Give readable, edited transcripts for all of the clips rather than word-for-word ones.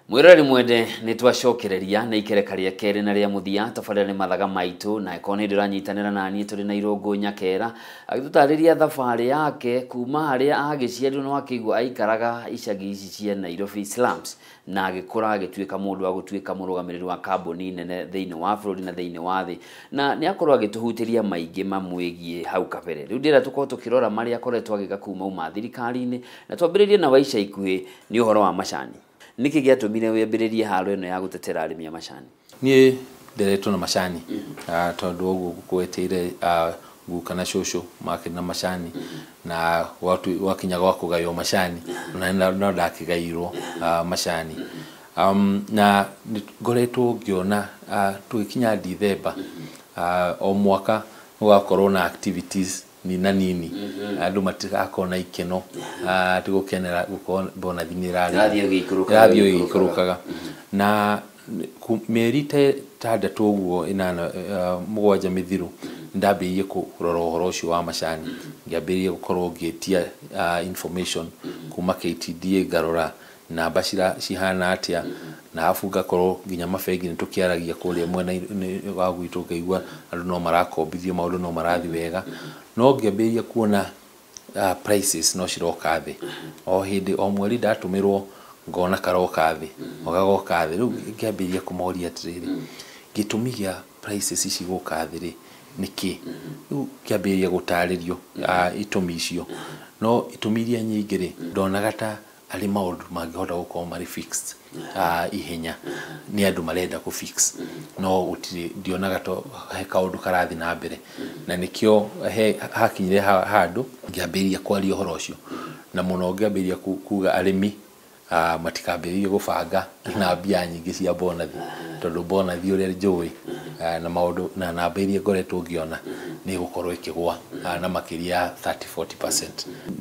Mwirari mwende nitwacokereria na ikerekaria keri na ria muthia tafadhali mathaga maitu na ikone ndiranyitanira nani turi na Irungu Nyakera agitutariria thafari yake kuma haria agiciarirwo no akigwa aikaraga icagi ici cia Nairobi slums na agikura agituika mundu wa gutuika murugamiriri wa kambuni nene thiini wa bururi na thiini wa thi na ni akorwo agituhutiria maingi mamwegie hau kabere riu ndira tuko tukirora mari akoretwo agiga kuma uma thirikari-ini na twambiririe na waica ikuhi ni uhoro wa macani niki giatumire wembiririe haro ino ya gutetera arimi a macani ni nderetwo na macani tondu oguo gukweteire gukana shosho market na macani na watu wakinya gwa kugayo macani na no ndakigairwo macani na ngoretwo ngiona tugikinya December o mwaka gwakorwo na activities nini andu matikakona ikeno tigukenera gukona thinira radio ikurukaga na merite tandatu uguo inana mugwanja mithiru ndambirie kurora uhoro ucio wa macani ngiambirie gukorwo ngietia information kuma KTDA garora na bashira cihana atia na afu gakorwo nginya mabegi nitukiaragia kuria mwena wa gwitu ngaigua andu no marakombithio maundu no marathi wega no ngiambiria kuona prices no ciroka thi o hindi o mweri ndatumirwo ngona karoka thi ogagoka thi riu ngiambiria kumoria atiriri gitumi gia prices ici guka thi ri niki riu ngiambiria gutaririo itumi icio no itumi iria nyingi ri ndonaga ta ali maundu mangihota gukorwo mari fixed ihenya ni andu marenda ku fix no utiri ndionaga to he kaundu karathi na mbere na nikio hakinyire handu ngiambiria kwaria uhoro ucio na muno ngiambiria kuga arimi matikambiririe gubanga na mbia nyingi cia bonathi tondu bonathi uria njui na maundu na namba iria ngoretwo ngiona ni gukorwo ikigwa na makiria 30-40%.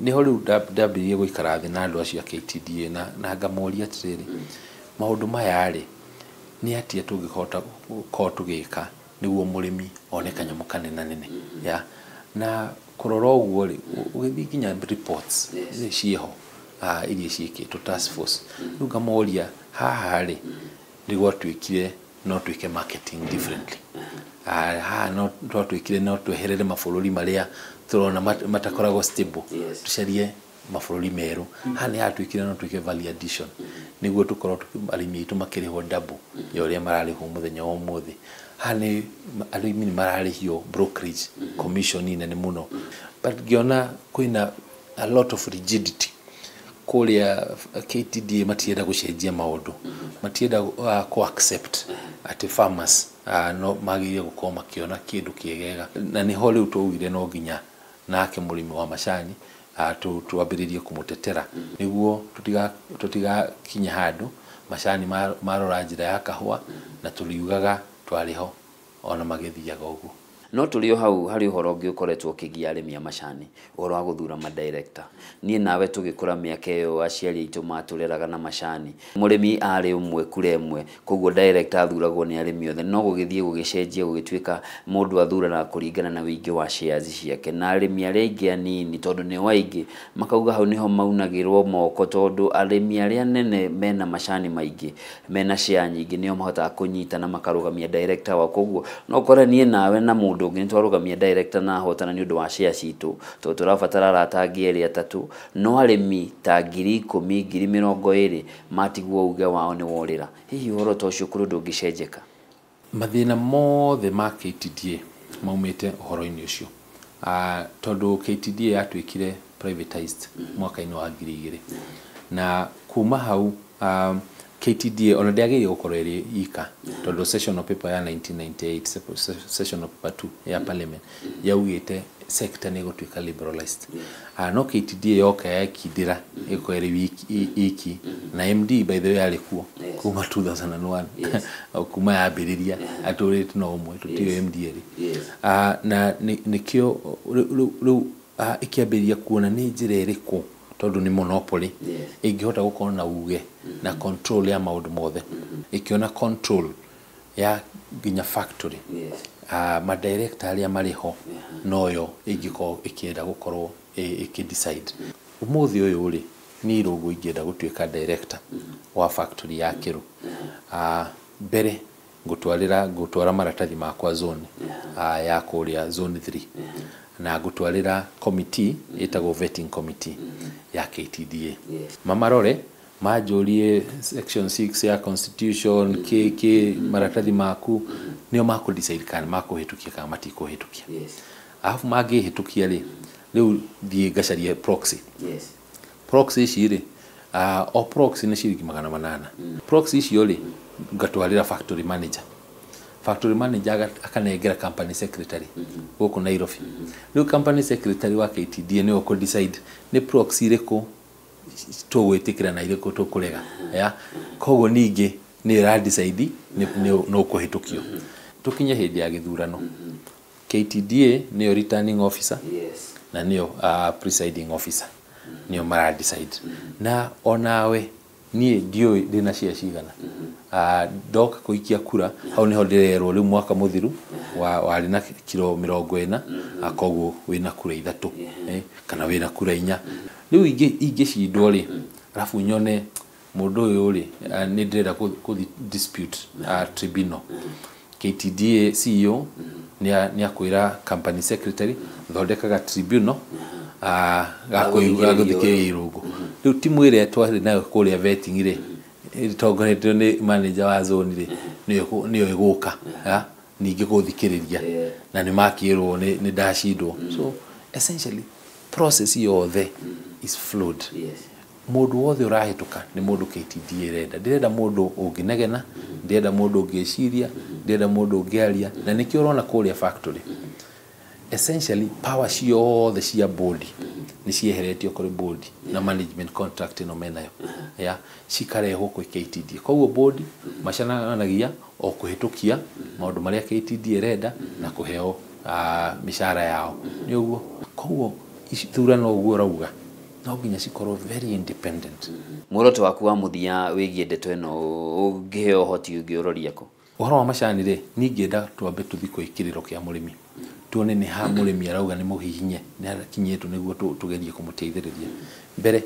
Niho riu ndambirie guikara thi na andu acio KTDA na ngamoria atiriri maundu maya ri ni atia tungihota ko tugika niguo murimi one kanyamu kanene nene ya na kurora uguo ri ugithikinya reports ciho iria ciikitwo task force riu ngamoria haha ri niguo twikire no twike marketing differently no twikire no tweherere mabũrũri maria turona matakoragwo stable tucarie mabũrũri meru hani atwikire no twike value addition niguo tukorwo arimi itu makirihwo double ya uria mararihwo muthenya wa umuthi hani arimi ni mararihio brokerage commission nene muno but giona kuina a lot of rigidity kuria KTDA matienda gucenjia maundu matienda ku accept at farmers no magiye gukorwo makiona kindu kiegega na ni ho riu tuugire no nginya nake murimi wa macani tuambiririe kumutetera niguo tutiga kinya handu macani marora njira ya kahua na tuliugaga twariho ona magithiaga uguo no tulio hau hari uhoro ungi ukoretwo kigia arimi a macani uhoro wa guthura ma director nie nawe tugikura miaka iyo aciari itu matureraga na macani murimi ari umwe kuremwe koguo director athuragwo ni arimi othe no gugithie gugicenjia gugituika mundu athura na kuringana na wingi wa shares ciake na arimi aria ingi anini tondu ni waingi makauga hau niho maunagirwo moko tondu arimi aria nene mena macani maingi mena share nyingi nio mahota kunyita na makarugamia director wa koguo no kora nie nawe na mundu ungi twarugamia director na hotana ni undu wa share citu to turabatara ratangi eri atatu no arimi ta 10,000 20,000 matigwo uge wao ni worira hihi horo to cio kuru ndungicenjeka mathina mothe ma KTDA maumite horo-ini ucio tondu KTDA atwikire privatized mwaka-ini wa 2000 na kuma hau KTDA ona ndiagiye gukorwo iri ika tondu session of paper ya 1998 session of paper 2 ya parliament yaugite sector ni gutwika liberalized no KTDA yoka yakindira ikweri wiki iki na MD by the way alikuwa kuma 2001 kuma yambiriria aturite no umwe tutio MD ri na nikio ikiambiria kuona ni njira iriku tondu ni monopoly ingihota gukorwo na uge na control ya maundu mothe ikiona control ya ginya factory ma director aria mariho noyo ingiko ikienda gukorwo ikidecide umuthi uyu ri ni rogo ingenda gutuika director wa factory ya Kiru mbere ngutwara maratathi makwa zone ya kuria zone 3 na ngutwarira committee itagwo vetting committee ya KTDA mamarore majurie section 6 ya constitution KK maratathi maku nio mako decide kana makuhitukia kana matikuhitukia alafu magihitukia riu thie gacarie proxy proxy ici ri o proxy ni ciringi 800 proxy icio ri ngatwarira factory manager akanengera company secretary guku Nairobi riu company secretary wa KTDA ni uko decide ni proxy iriku tugwitikira na iriku tukurega ya kogo ningi ni ra decide no kuhitukio tukinye hindi ya githurano KTDA ni returning officer na niyo presiding officer niyo mara decide na onawe nie ndio ndina cia cigana doka kuikia kura hau niho ndirerwo riu mwaka muthiru wari na kilo 40 akoguo wina kura 3 kana wina kura 4 riu ingi cindwo ri alafu nyone mundu uyu ri ni ndirenda ku dispute tribunal KTDA CEO ni akwira company secretary thondekaga tribunal gakuiga guthike irugo riu timu ire twari nayo kuria vetting ire itongoretio ni manager wa zone ire niyo iguka ningi guthikiriria na ni makirwo ni ndashindwo so essentially process yothe is flawed mundu wothe urahituka ni mundu KTDA renda ndirenda mundu unginegena ndirenda mundu ungiciria ndirenda mundu ungiaria na nikio urona kuria factory essentially power ciothe cia board ni cieheretio kuri board na management contract no menayo ya cikarehwo ku KTDA koguo board macananagia o kuhitukia maundu maria KTDA renda na kuheo mishara yao ni uguo koguo ithurano uguo rauga no nginya cikorwo very independent muoroto waku wa muthia wigie ndeto ino ungiheo hoti ungiuroria ko uhoro wa macani ri ningienda twambe tuthiko ikiriro kia murimi tuone ni ha murimi arauga ni muhihinye ni arakinyetu niguo tugerie kumuteithiriria mbere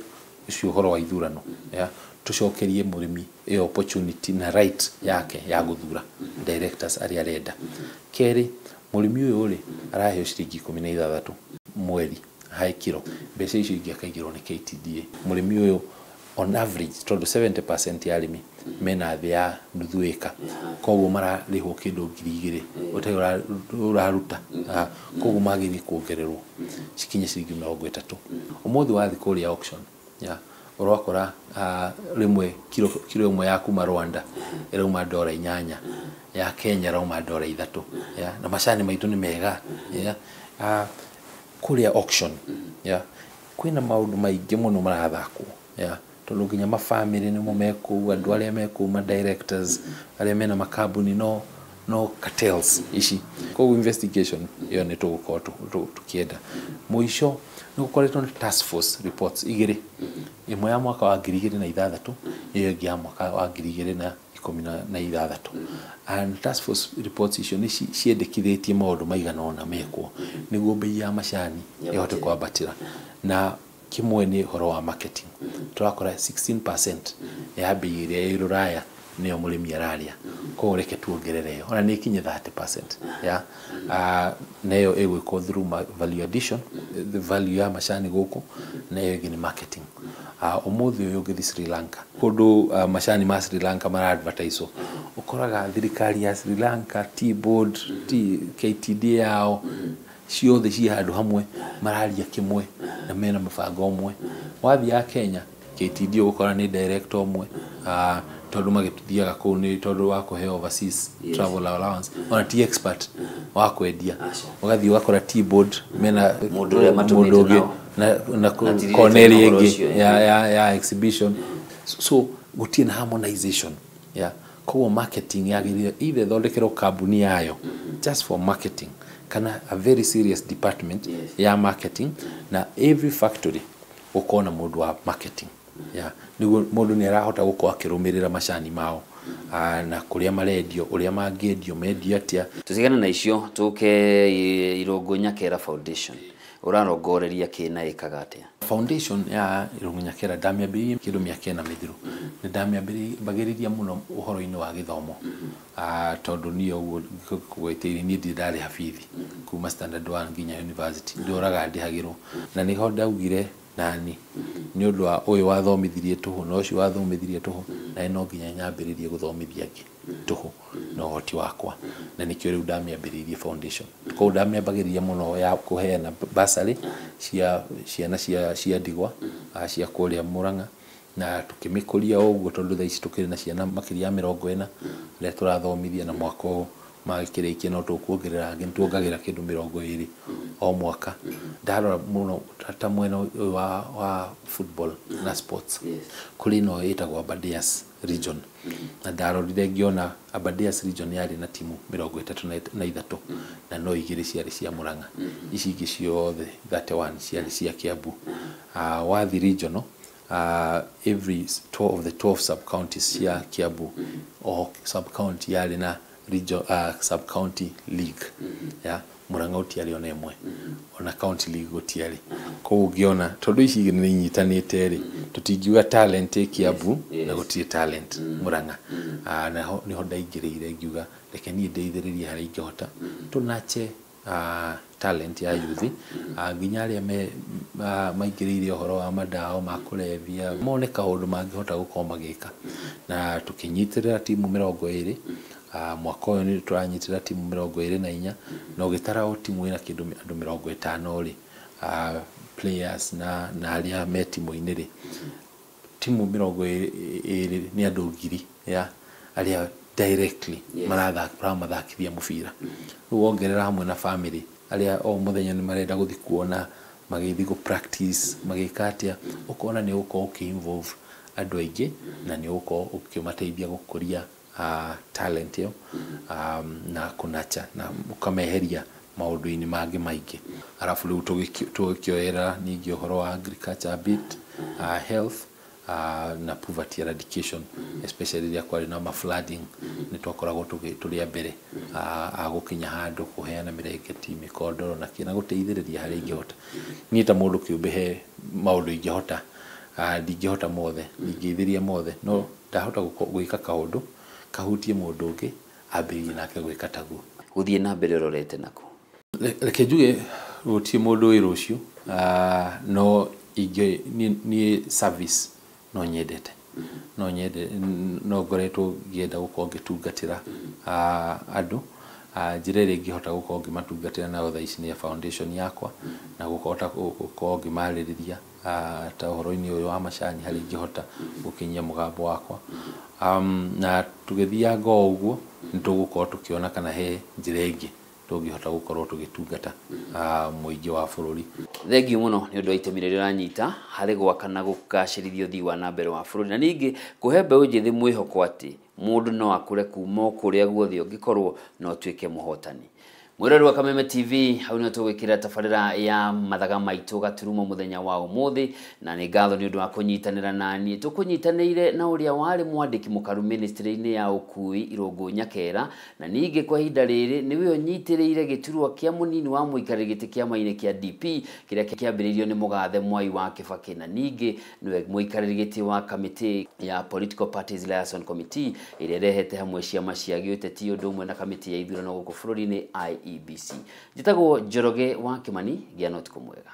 ucio uhoro wa ithurano ya tucokerie murimi opportunity na right yake ya guthura directors aria renda keri murimi uyu ri araheo ciringi 16 mweri haikiro mbeca icio ingi akaigirwo ni KTDA murimi uyu on average tondu 70% ya arimi mena thia ya nuthu eka koguo mararihwo kindu 2,000 utai uraruta koguo magiri kuongererwo cikinye ciringi 30 umuthi wathi kuria auction ya urakora rimwe kilo imwe ya kuma Rwanda irauma $8 ya Kenya rauma $3 ya na macani maitu ni mega ya kuria auction ya kwina maundu maingi muno marathakwo ya tondu nginya ma family ni mo meku andu aria meku ma directors aria mena makambuni no cartels ici koguo investigation yo ni tukienda muisho ni gukoretwo ni task force reports igiri imwe ya mwaka wa 2006 iyo ingi ya mwaka wa 2016 and task force reports icio ni ciendekithitie maundu maigana ona mekwo niguo bei ya macani ihote kwambatira na kimwe ni horo wa marketing turakora 16% ya bei iria iruraya niyo murimi araria ko reke tuongerere ona ni kinye 30% ya nayo egwiko through value addition the value ya macani guku nayo ni marketing umuthi uyu ngithi Sri Lanka kundu macani ma Sri Lanka mara advertise ukoraga thirikari ya Sri Lanka T-board KTDA yao ciothe ci handu hamwe mararia kimwe na mena mabango omwe wathi ya Kenya KTDA gukora ni director omwe tondu magituthiaga ku ni tondu wa kuheo overseas travel allowance ona ti expert wa kwendia ugathi wakora T-board mena mundu uria matumite na Cornelia ingi ya exhibition so gutie na harmonization ya kwa marketing yagirire either thondekero kambuni yayo just for marketing kana a very serious department ya marketing na every factory gũkorwo na mũndũ wa marketing nĩguo mũndũ nĩ arahota gũkorwo akĩrũmĩrĩra macani mao na kũrĩa marendio ũrĩa mangĩendio mendio atĩa. Tũtigane na icio tũke Irũngũ Nyakera Foundation ũrarongoreria kĩna ĩkaga atĩa? Foundation ya Irũngũ Nyakera ndamĩambĩrĩirie kĩndũ mĩaka 4 mĩthiru. Nĩ ndamĩambĩrĩria mũno ũhoro-inĩ wa gĩthomo tondũ niĩ ũguo gwĩtĩire niĩ ndarĩ habithi kuma standard 1 nginya university ndoraga ndĩhagĩrwo na nĩho ndaugire nani nĩ ũndũ wa ũyũ wathomithirie tũhũ na ũcio wathomithirie tũhũ na no nginya nyambĩrĩrie gũthomithia angĩ tũhũ na ũhoti wakwa na nĩkĩo rĩu ndamĩambĩrĩirie foundation. Koguo ndamĩambagĩrĩria mũno ya kũheana bursary cia ciana cia ndigwa cia kũrĩa Mũrang'a na tukĩmĩkũria ũguo tondũ thaa ici tũkĩrĩ na ciana makĩria ya 40 rĩa tũrathomithia na mwaka ũyũ magĩkĩrĩkia no tũkuongerera angĩ nĩtuongagĩrĩra kĩndũ 20 o mwaka. Ndarora mũno ta mwena ũyũ wa football na sports kũrĩ no ĩtagwo Abardares region na ndarorire ngĩona Abardares region yarĩ na timu 33 na no 2 ciarĩ cia Mũrang'a ici ingĩ ciothe 31 ciarĩ cia Kiambu. Wathi regional every 12 of the 12 sub counties cia Kiambu o sub county yarĩ na region sub county league Mũrang'a ũtiarĩ ona ĩmwe ona county league gũtiarĩ. Koguo ngĩona tondũ ici nĩ inyitanĩte rĩ tũtingiuga talent Kiambu na gũtirĩ talent Mũrang'a naho niho ndaingĩrĩire ngiuga reke niĩ ndeithĩrĩrie harĩa ingĩhota tũnache talent ya youth nginya arĩa maingĩrĩire ũhoro wa madawa ma kũrebia mone kaũndũ mangĩhota gũkorwo magĩka na tũkĩnyitĩrĩra timu 20 mwaka ũyũ nĩ tũranyitĩrĩra timu 24 na ũgĩtara o timu ĩna kĩndũ andũ 50 rĩ players na arĩa me timu-inĩ rĩ timu 20 nĩ andũ 1000 arĩa directly maramathakithia mũbira. Rĩu wongerera hamwe na family arĩa o mũthenya nĩ marenda gũthiĩ kuona magĩthiĩ gũ practice magĩka atĩa ũkona nĩ ũgũkorwo ũkĩ-involve andũ aingĩ na nĩ ũgũkorwo ũkĩmateithia gũkũria talent ĩyo na kũnacha na ũkameheria maũndũ-inĩ mangĩ maingĩ. Arabu rĩu tũgĩkĩoera ningĩ ũhoro wa agriculture bit health na poverty eradication especially rĩrĩa kwarĩ na flooding nĩ twakoragwo tũrĩ mbere gũkinya handũ kũheana mĩrengeti mĩkondoro na kĩna gũteithĩrĩria harĩa ingĩhota. Niĩ ta mũndũ kĩũmbe he maũndũ ingĩhota ndingĩhota mothe ndingĩithĩria mothe no ndahota gwĩka kaũndũ kahutie mũndũ ũngĩ ambĩrĩrie nake gwĩka taguo. Gũthiĩ na mbere rorete nako reke njuge gũtirĩ mũndũ wĩ rũciũ no niĩ service no nyendete no ngoretwo ngĩenda gũkorwo ngĩtungatĩra andũ njĩra ĩrĩa ingĩhota gũkorwo ngĩmatungatĩra nayo thaa ici nĩ foundation yakwa na gũkorwo ngĩmarĩrĩria ta ũhoro-inĩ ũyũ wa macani harĩa ingĩhota gũkinyia mũgambo wakwa na tũgĩthianga ũguo nĩ tũgũkorwo tũkĩona kana he njĩra ĩngĩ tũngĩhota gũkorwo tũgĩtungata mũingĩ wa bũrũri. Thengiũ mũno nĩ ũndũ wa itemi rĩrĩa ũranyita harĩ gwaka na gũkacĩrithia ũthii wa na mbere wa bũrũri na ningĩ kũhe mbeũ njĩthĩ mwĩhoko atĩ mũndũ no akũre kuma kũrĩa guothe ũngĩkorwo no tuĩke mũhotani. Mwĩrori wa Kameme TV hau nĩ tũgwĩkĩra tabarĩra ya mathaga maitũ gaturumo mũthenya wa ũmũthĩ na nĩ ngatho nĩ ũndũ wa kũnyitanĩra naniĩ. Tũkũnyitanĩire na ũrĩa warĩ mwandĩki mũkaru ministry-inĩ ya ũkui Irũngũ Nyakera na ningĩ kwa ihinda rĩrĩ nĩwe ũnyitĩrĩire gĩturwa kĩa mũnini wa mũikarĩri gĩtĩ kĩama-inĩ kĩa DP kĩrĩa kĩambĩrĩirio nĩ mũgathe Mwai wa Kĩbakĩ na ningĩ nĩwe mũikarĩri gĩtĩ wa kamĩtĩ ya Political Parties Liaison Committee ĩrĩa ĩrehete hamwe ciama cia gĩũteti ũndũ ũmwe na kamĩtĩ ya ithurano gũkũ bũrũri-inĩ IEBC. Njĩtagwo Njoroge wa Kĩmani, gĩa na ũtukũ mwega.